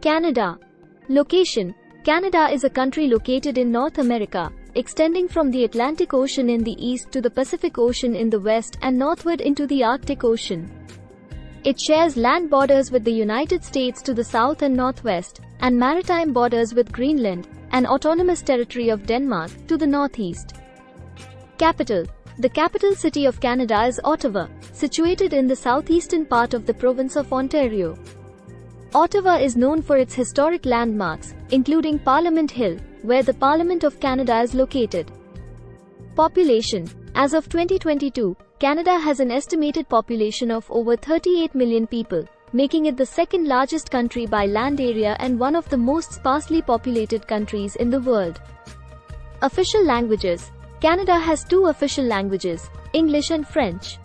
Canada. Location: Canada is a country located in North America, extending from the Atlantic Ocean in the east to the Pacific Ocean in the west and northward into the Arctic Ocean. It shares land borders with the United States to the south and northwest, and maritime borders with Greenland, an autonomous territory of Denmark, to the northeast. Capital: the capital city of Canada is Ottawa, situated in the southeastern part of the province of Ontario. Ottawa is known for its historic landmarks, including Parliament Hill, where the Parliament of Canada is located. Population: as of 2022, Canada has an estimated population of over 38 million people, making it the second largest country by land area and one of the most sparsely populated countries in the world. Official languages: Canada has two official languages, English and French.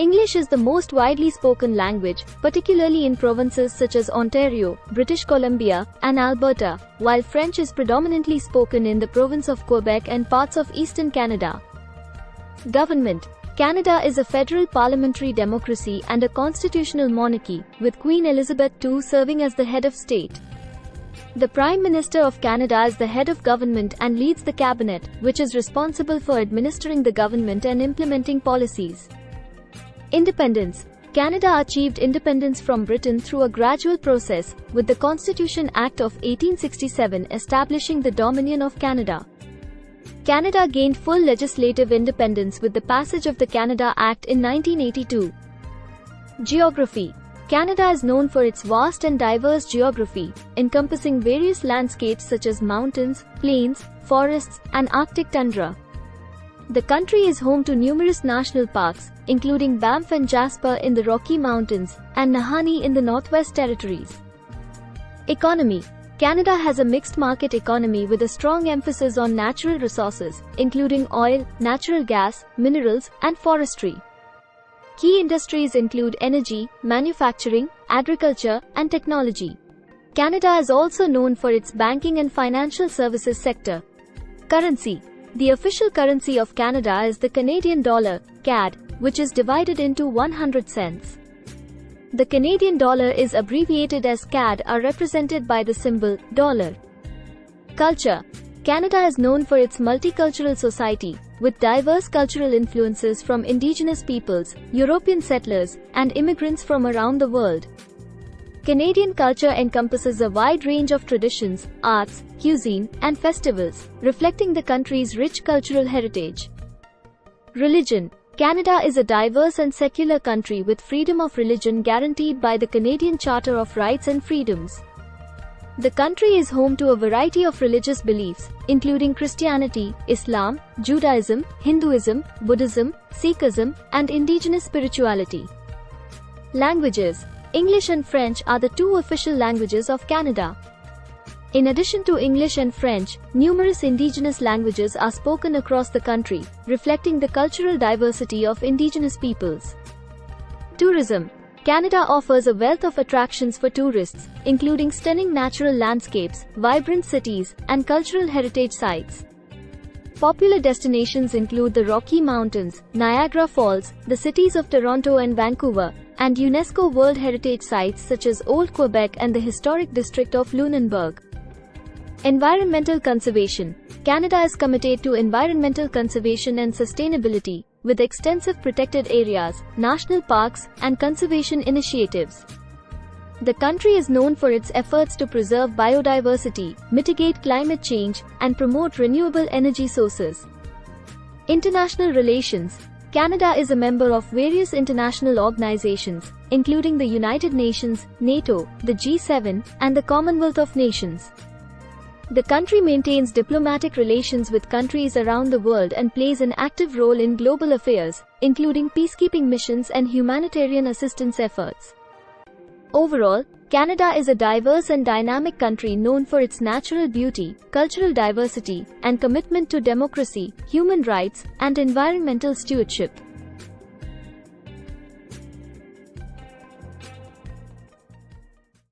English is the most widely spoken language, particularly in provinces such as Ontario, British Columbia, and Alberta, while French is predominantly spoken in the province of Quebec and parts of eastern Canada. Government: Canada is a federal parliamentary democracy and a constitutional monarchy, with Queen Elizabeth II serving as the head of state. The Prime Minister of Canada is the head of government and leads the cabinet, which is responsible for administering the government and implementing policies. Independence: Canada achieved independence from Britain through a gradual process, with the Constitution Act of 1867 establishing the Dominion of Canada. Canada gained full legislative independence with the passage of the Canada Act in 1982. Geography: Canada is known for its vast and diverse geography, encompassing various landscapes such as mountains, plains, forests, and Arctic tundra. The country is home to numerous national parks, including Banff and Jasper in the Rocky Mountains, and Nahanni in the Northwest Territories. Economy: Canada has a mixed market economy with a strong emphasis on natural resources, including oil, natural gas, minerals, and forestry. Key industries include energy, manufacturing, agriculture, and technology. Canada is also known for its banking and financial services sector. Currency: the official currency of Canada is the Canadian dollar, CAD, which is divided into 100 cents. The Canadian dollar is abbreviated as CAD, are represented by the symbol $. Culture: Canada is known for its multicultural society, with diverse cultural influences from indigenous peoples, European settlers, and immigrants from around the world. Canadian culture encompasses a wide range of traditions, arts, cuisine, and festivals, reflecting the country's rich cultural heritage. Religion: Canada is a diverse and secular country with freedom of religion guaranteed by the Canadian Charter of Rights and Freedoms. The country is home to a variety of religious beliefs, including Christianity, Islam, Judaism, Hinduism, Buddhism, Sikhism, and indigenous spirituality. Languages: English and French are the two official languages of Canada. In addition to English and French, numerous indigenous languages are spoken across the country, reflecting the cultural diversity of indigenous peoples. Tourism: Canada offers a wealth of attractions for tourists, including stunning natural landscapes, vibrant cities, and cultural heritage sites. Popular destinations include the Rocky Mountains, Niagara Falls, the cities of Toronto and Vancouver, and UNESCO World Heritage sites such as Old Quebec and the historic district of Lunenburg. Environmental conservation: Canada is committed to environmental conservation and sustainability, with extensive protected areas, national parks, and conservation initiatives. The country is known for its efforts to preserve biodiversity, mitigate climate change, and promote renewable energy sources. International relations: Canada is a member of various international organizations, including the United Nations, NATO, the G7, and the Commonwealth of Nations. The country maintains diplomatic relations with countries around the world and plays an active role in global affairs, including peacekeeping missions and humanitarian assistance efforts. Overall, Canada is a diverse and dynamic country known for its natural beauty, cultural diversity, and commitment to democracy, human rights, and environmental stewardship.